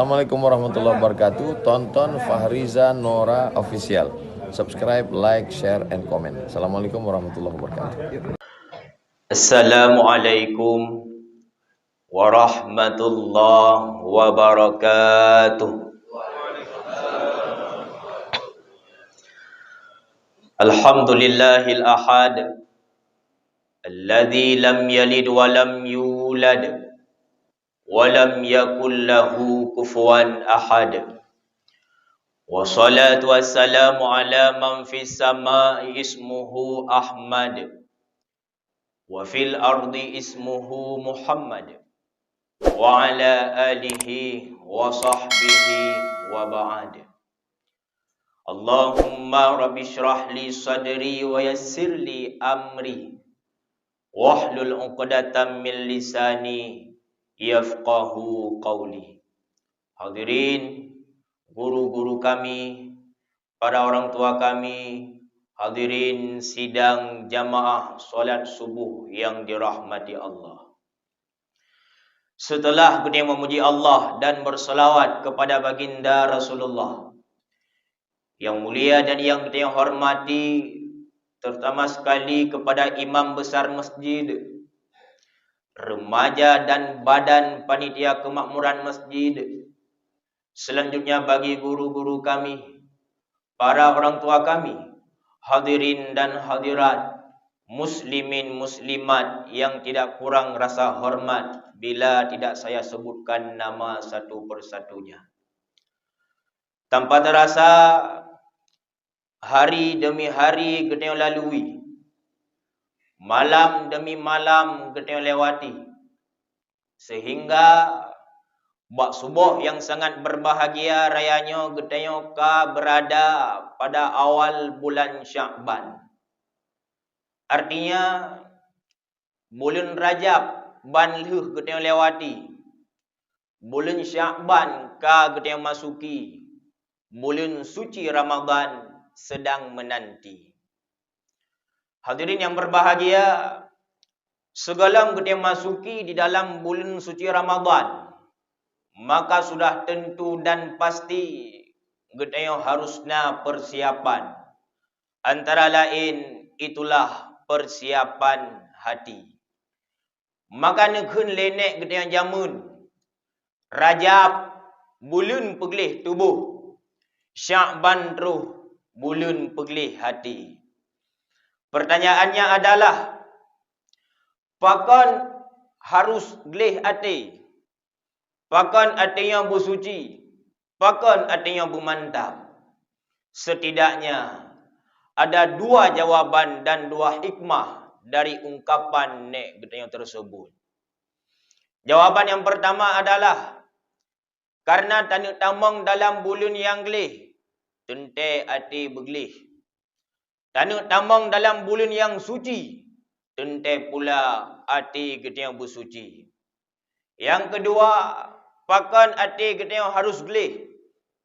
Assalamualaikum warahmatullahi wabarakatuh. Tonton Fahriza Nora Official. Subscribe, like, share, and comment. Assalamualaikum warahmatullahi wabarakatuh. Assalamualaikum warahmatullahi wabarakatuh. Alhamdulillahil ahad alladzi lam yalid wa lam yulad wa lam yakul lahu kufuwan ahad. Wassalatu wassalamu ala man fis samai ismuhu Ahmad wa fil ardi ismuhu Muhammad wa ala alihi wa sahbihi wa ba'd. Allahumma rabbi shrah li sadri wa yassir li amri wahlul 'uqdatam min lisani yafqahu qawli. Hadirin, guru-guru kami, para orang tua kami, hadirin sidang jamaah solat subuh yang dirahmati Allah. Setelah kita memuji Allah dan berselawat kepada baginda Rasulullah yang mulia dan yang kita hormati, terutama sekali kepada imam besar masjid, remaja dan badan panitia kemakmuran masjid, selanjutnya bagi guru-guru kami, para orang tua kami, hadirin dan hadirat, muslimin muslimat yang tidak kurang rasa hormat bila tidak saya sebutkan nama satu persatunya. Tanpa terasa, hari demi hari kita lalui, malam demi malam kita lewati, sehingga bak subuh yang sangat berbahagia rayanya kita berada pada awal bulan Sya'ban. Artinya bulan Rajab banluh kita lewati, bulan Sya'ban kita masuki, bulan suci Ramadan sedang menanti. Hadirin yang berbahagia, segala kita masuki di dalam bulan suci Ramadan, maka sudah tentu dan pasti kita harusnya persiapan. Antara lain itulah persiapan hati. Maka nekun lenek kita jamun, Rajab bulan peglih tubuh, Sya'ban terus bulan peglih hati. Pertanyaannya adalah, pakon harus gelih hati? Pakon hati yang bersuci? Pakon hati yang bermantap? Setidaknya ada dua jawaban dan dua hikmah dari ungkapan nek yang tersebut. Jawaban yang pertama adalah, karena tanda tamang dalam bulan yang gelih, tente hati bergelih. Tanda tamang dalam bulan yang suci, tente pula hati kita yang bersuci. Yang kedua, pakon hati kita yang harus gelih,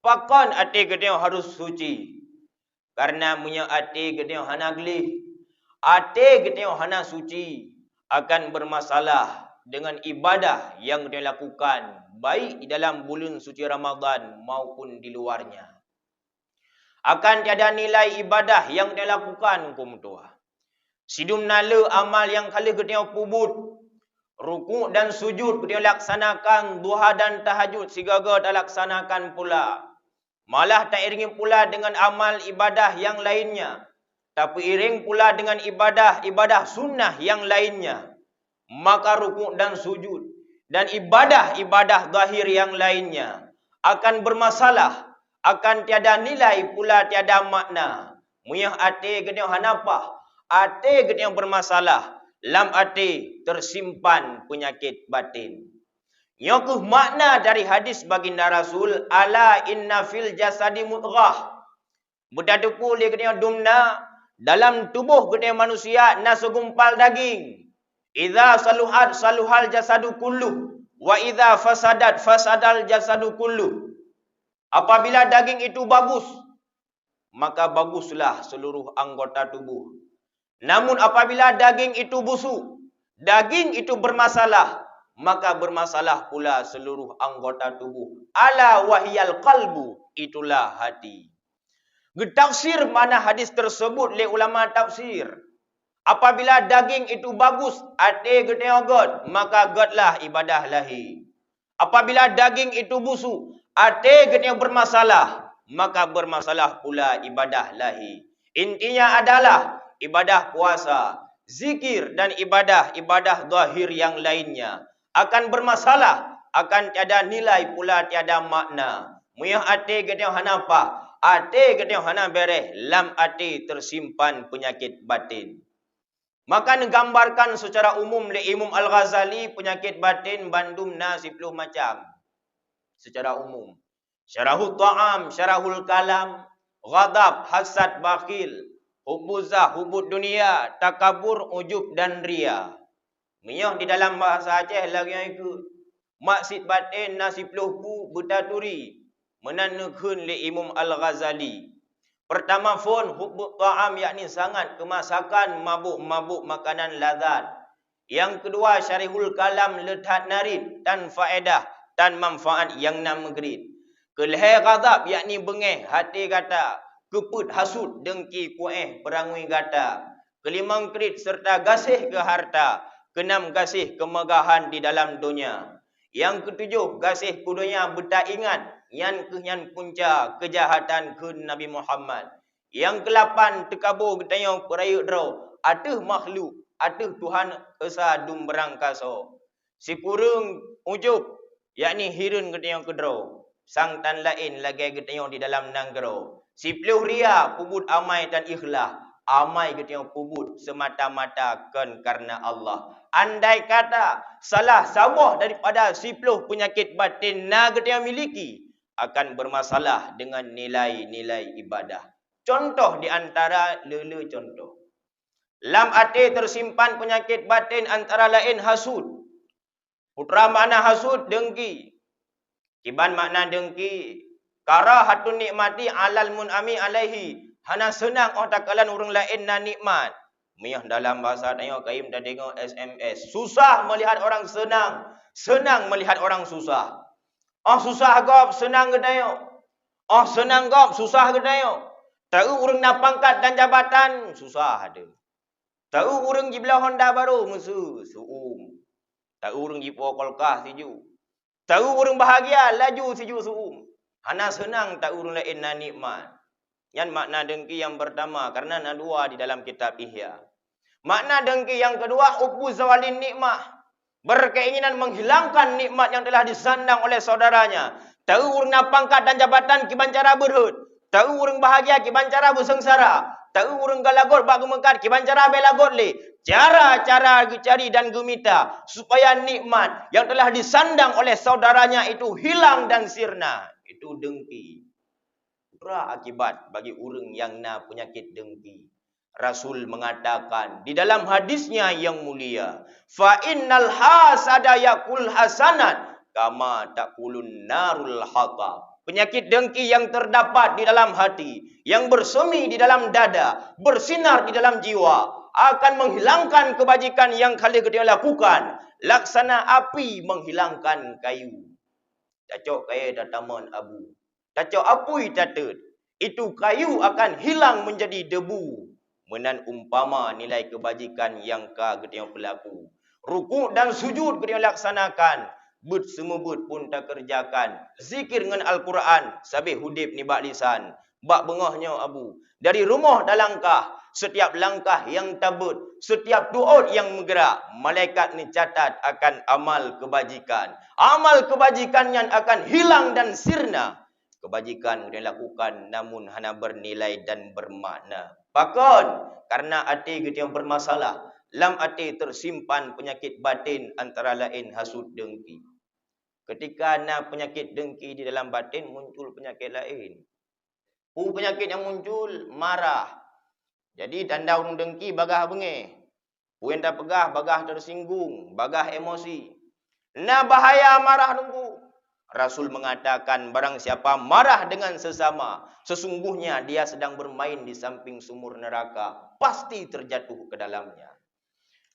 pakon hati kita yang harus suci. Karena punya hati kita yang hana gelih, hati kita yang hana suci, akan bermasalah dengan ibadah yang kita lakukan, baik di dalam bulan suci Ramadan maupun di luarnya. Akan tiada nilai ibadah yang dia lakukan hukum tua. Sidum nala amal yang kali kita pubut, rukuk dan sujud kita laksanakan, duha dan tahajud sigaga tak laksanakan pula. Malah tak iringi pula dengan amal ibadah yang lainnya, tapi iring pula dengan ibadah sunnah yang lainnya. Maka rukuk dan sujud dan ibadah zahir yang lainnya akan bermasalah, akan tiada nilai pula, tiada makna. Muyah ate gede hanapa, ate gede yang bermasalah, lam ate tersimpan penyakit batin. Yakuh makna dari hadis baginda Rasul, ala inna fil jasadi mudghah. Budaduku li gede dumna, dalam tubuh gede manusia na segumpal daging. Idza saluhat saluhal jasadu kullu, wa idza fasadat fasadal jasadu kullu. Apabila daging itu bagus, maka baguslah seluruh anggota tubuh. Namun apabila daging itu busuk, daging itu bermasalah, maka bermasalah pula seluruh anggota tubuh. Ala wahyal qalbu, itulah hati. Getafsir mana hadis tersebut oleh ulama tafsir. Apabila daging itu bagus, hati getih god, maka godlah ibadah lahi. Apabila daging itu busuk, hati getih bermasalah, maka bermasalah pula ibadah lahi. Intinya adalah ibadah puasa, zikir dan ibadah zahir yang lainnya akan bermasalah, akan tiada nilai pula tiada makna. Muyah hati getih hanapa, hati getih hana bereh, lam hati tersimpan penyakit batin. Maka digambarkan secara umum oleh Imam Al-Ghazali penyakit batin bandum 10 macam. Secara umum. Syarahul ta'am, syarahul kalam, ghadab, hasad, bakhil, hubuzah, hubud dunia, takabur, ujub dan ria. Miyah di dalam bahasa Aceh lagi yang ikut. Maksud batin 10 ku betaturi. Menanukun oleh Imam Al-Ghazali. Pertama fun hubbut ta'am, yakni sangat kemasakan, mabuk-mabuk makanan lazat. Yang kedua syarihul kalam, lethat narid dan faedah dan manfaat yang nam gerit. Kelihai ghadab, yakni bengeh hati kata, keput hasud dengki kueh perangui kata. Kelima kerit serta gasih ke harta, keenam gasih kemegahan di dalam dunia. Yang ketujuh gasih kudunya betak ingat yang punca kejahatan ke Nabi Muhammad. Yang ke-8 tekabur getayau perayuk draw. Atuh makhluk, atuh Tuhan esa dum berangkaso. Si kurung ujub, yakni hirun getayau kedraw. Sang tan lain lagi getayau di dalam nanggro. Si peluh ria, pubut amai dan ikhlas. Amai getayau pubut semata-mata kan karena Allah. Andai kata salah sabah daripada si peluh penyakit batin na getayau miliki, akan bermasalah dengan nilai-nilai ibadah. Contoh di antara lele contoh. Lam hati tersimpan penyakit batin antara lain hasud. Putra makna hasud dengki. Kiban makna dengki. Karahatun nikmati alal mun'ami alaihi. Hana senang tak kalan orang lain na nikmat. Miyah dalam bahasa tengok kaim dah tengok SMS. Susah melihat orang senang. Senang melihat orang susah. Susah gop, senang ke tayo. Senang gop, susah ke tayo. Tahu orang nak pangkat dan jabatan, susah ada. Tahu orang di belah Honda baru, musuh, suum. Tahu orang di Pokolkah, siju. Tahu orang bahagia, laju, siju, suum. Hana senang, tahu orang lain na nikmat. Yang makna dengki yang pertama, karena ada dua di dalam kitab Ihya. Makna dengki yang kedua, ubu zawalin nikmah. Berkeinginan menghilangkan nikmat yang telah disandang oleh saudaranya. Tahu orang nak pangkat dan jabatan kiban cara berhut. Tahu orang bahagia kiban cara bersengsara. Tahu orang galagot bak gemekat kiban cara belagot le. Cara-cara cari dan gemita supaya nikmat yang telah disandang oleh saudaranya itu hilang dan sirna. Itu dengki. Pura akibat bagi orang yang na penyakit dengki. Rasul mengatakan di dalam hadisnya yang mulia, fa innal hasada yakul hasanat kama takulun narul hatab. Penyakit dengki yang terdapat di dalam hati, yang bersemi di dalam dada, bersinar di dalam jiwa, akan menghilangkan kebajikan yang kalian dia lakukan. Laksana api menghilangkan kayu. Cacok kaya dataman abu. Cacok apui tatet. Itu kayu akan hilang menjadi debu. Menan umpama nilai kebajikan yang kau pelaku. Rukuk dan sujud kau laksanakan. But semua but pun tak kerjakan. Zikir dengan Al-Quran. Sabih hudib ni bak lisan. Bak bengahnya abu. Dari rumah dah langkah. Setiap langkah yang tabut. Setiap doa yang menggerak. Malaikat ni catat akan amal kebajikan. Amal kebajikan yang akan hilang dan sirna. Kebajikan yang dilakukan namun hanya bernilai dan bermakna. Bahkan karena hati kita yang bermasalah, lam hati tersimpan penyakit batin antara lain hasud dengki. Ketika ada penyakit dengki di dalam batin, muncul penyakit lain. Penyakit yang muncul marah. Jadi tanda orang dengki bagah bengeh. Puan tak pegah, bagah tersinggung, bagah emosi. Nah bahaya marah dengku. Rasul mengatakan barang siapa marah dengan sesama, sesungguhnya dia sedang bermain di samping sumur neraka, pasti terjatuh ke dalamnya.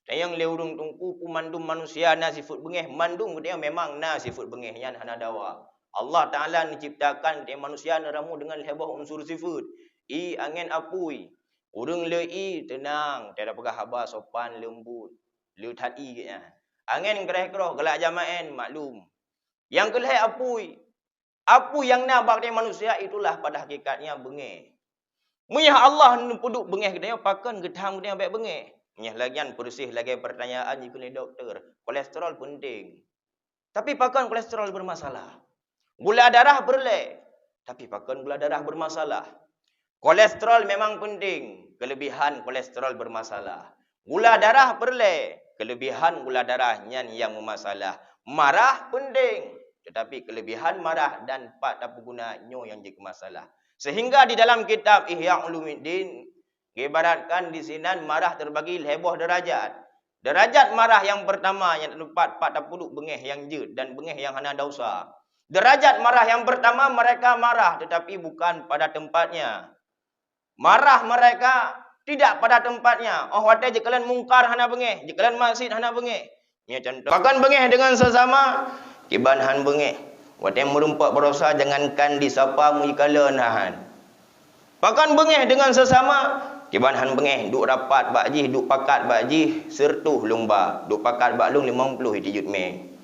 Tayang le urung tungku pu mandum manusia na sifut bengeh, mandum dia memang na sifut bengeh yan hana dawa. Allah Taala menciptakan dia manusia neramu dengan heboh unsur sifat. I angin apui. Urung le i tenang, tiada pegah haba sopan lembut. Le that i ke angin gereh-gerah gelak jamaen maklum. Yang keleh apui. Apu yang nabak dia manusia itulah pada hakikatnya bengeh. Muyah Allah puduk bengeh kita pakan gedang dia baik bengeh. Muyah lagian bersih lagi pertanyaan jika ni doktor. Kolesterol penting. Tapi pakan kolesterol bermasalah. Gula darah berleh. Tapi pakan gula darah bermasalah. Kolesterol memang penting. Kelebihan kolesterol bermasalah. Gula darah berleh. Kelebihan gula darahnya yang bermasalah. Marah penting. Tetapi kelebihan marah dan pak tak bergunanya yang jadi masalah. Sehingga di dalam kitab Ihya Ulumuddin diibaratkan di sini marah terbagi heboh derajat. Derajat marah yang pertama yang terdapat 40 bengeh yang jed dan bengeh yang hana dosa. Derajat marah yang pertama mereka marah tetapi bukan pada tempatnya. Marah mereka tidak pada tempatnya. Oh watai jekalan mungkar hana bengeh, jekalan maksiat hana bengeh. Ya contoh. Bahkan bengeh dengan sesama kibanhan bengeh. Watai merumpak berosa jangankan disapa mujikala nahan. Bahkan bengeh dengan sesama kibanhan bengeh duk rapat bakji, duk pakat bakji sertuh lumba, duk pakat baklung 50 hijut me.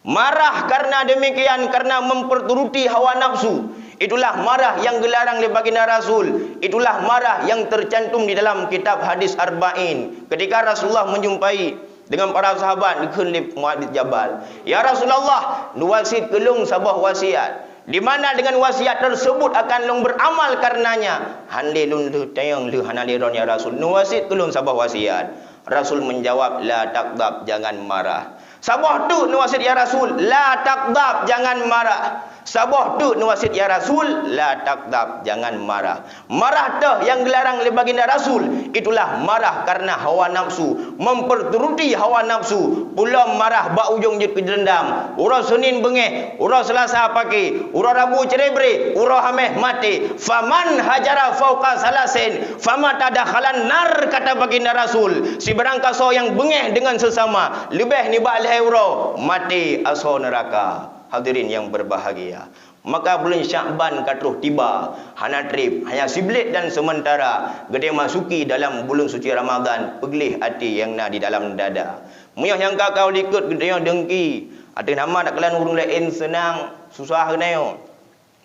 Marah karena demikian karena memperturuti hawa nafsu. Itulah marah yang gelarang oleh baginda Rasul. Itulah marah yang tercantum di dalam kitab hadis Arba'in. Ketika Rasulullah menjumpai dengan para sahabat di Khalif Mu'ad bin Jabal. Ya Rasulullah, nuwasit kelung sabah wasiat. Di mana dengan wasiat tersebut akan long beramal karenanya. Hande lun le tayang le hanaliron ya Rasul. Nuwasit kelung sabah wasiat. Rasul menjawab, la taqdab, jangan marah. Sabah tu nuwasit ya Rasul, la taqdab, jangan marah. Sabah tu nuwasit ya Rasul, la taqdab, jangan marah. Marah dah yang dilarang oleh baginda Rasul, itulah marah karena hawa nafsu, memperturuti hawa nafsu. Pula marah bak ujung je ke dendam. Urang Senin bengeh, urang Selasa pagi, urang Rabu cerebre, urang Hameh mati. Faman hajara fauqa salasin, famata dakhalan nar, kata baginda Rasul. Si berangkaso yang bengeh dengan sesama, lebih ni bak lehai urang, mati aso neraka. Hadirin yang berbahagia, maka bulan Syakban katruh tiba, hana trip, hanya siblit dan sementara, gede masuki dalam bulan suci Ramadan, pegelih hati yang na di dalam dada. Muyah yang kau likut gede yang dengki, ada nama nak kalian urung lain senang, susah kenayo.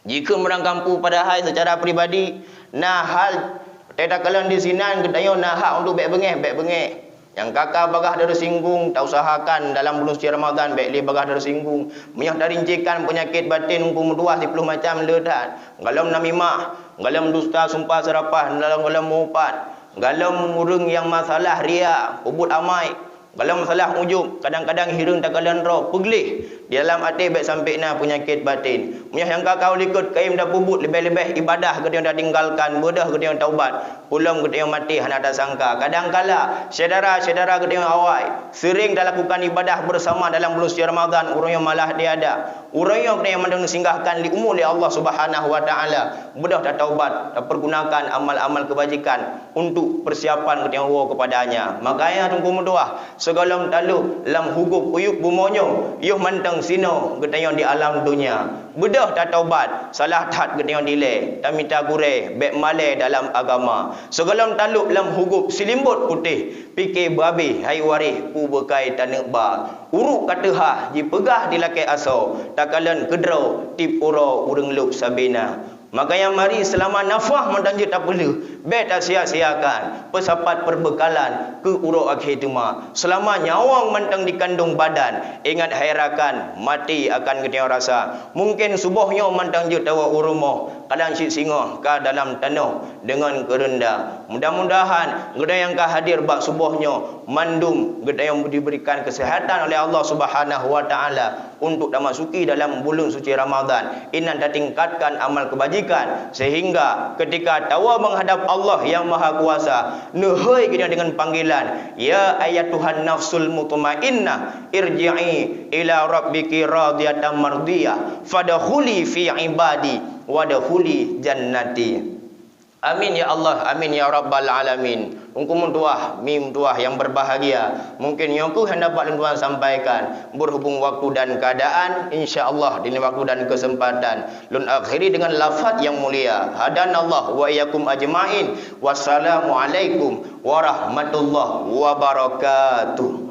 Jika merang kampu pada hai secara pribadi, nah hal tidak kalian di sinan gede yang nah hak untuk baik bengeh. Yang kakak bagah dari singgung, tak usahakan dalam bulan suci Ramadan baik li bagah dari singgung. Muyah dari rincikan penyakit batin umpum 20 macam ledat. Galam namimah, galam dusta sumpah serapah, galam mupat, galam urung yang masalah ria, pubut amai, galam masalah ujub, kadang-kadang hirung tak kalian roh, pegelih. Di dalam hati baik sampai na penyakit batin. Muyah yang kau likut kaim dah pubut lebih-lebih ibadah gede yang dah tinggalkan, bodoh gede yang taubat. Pulang gede yang mati hana tak sangka. Kadang-kala saudara-saudara gede yang awai sering dah lakukan ibadah bersama dalam bulan suci Ramadan, urang yang malah dia ada. Urang yang gede yang mandang singgahkan di umur oleh Allah Subhanahu wa taala. Bodoh tak taubat, tak pergunakan amal-amal kebajikan untuk persiapan gede yang kepadanya. Makanya tunggu mendoa segala talu lam hukup uyuk bumonyo, yuh mantang sino getayong di alam dunia. Bedah tak taubat, salah tak getayong dile, tak minta gure, bek male dalam agama. Segalam taluk lam hukup silimbut putih, fikir babi hai warih pu bekai tanek ba. Uruk kata ha ji pegah di lakai aso, takalan kedro tip uro urang lup sabina. Maka yang mari selama nafah mendanjut tak perlu, bet tak sia-siakan pesapat perbekalan ke uruk akhir tuma. Selama nyawang mentang dikandung badan, ingat hairakan mati akan ketia rasa. Mungkin subuhnya mentang jut tawa urumoh, kadang si singoh ka dalam tanah dengan kerendah. Mudah-mudahan geda yang ka hadir bak subuhnya mandum geda yang diberikan kesehatan oleh Allah Subhanahu wa taala untuk masuki dalam bulan suci Ramadan. Inan dah tingkatkan amal kebajikan sehingga ketika tawa menghadap Allah yang Maha Kuasa, nehoi kita dengan panggilan, ya ayatuhan nafsul mutmainnah irji'i ila rabbiki radiyatan mardiyah fadkhuli fi ibadi wadkhuli jannati. Amin ya Allah, amin ya Rabbal Alamin. Hukum tuah, mim tuah yang berbahagia. Mungkin yang ku hendak Tuhan sampaikan berhubung waktu dan keadaan, insya-Allah di waktu dan kesempatan. Lun akhiri dengan lafaz yang mulia. Hadanallah wa iyyakum ajmain. Wassalamualaikum warahmatullahi wabarakatuh.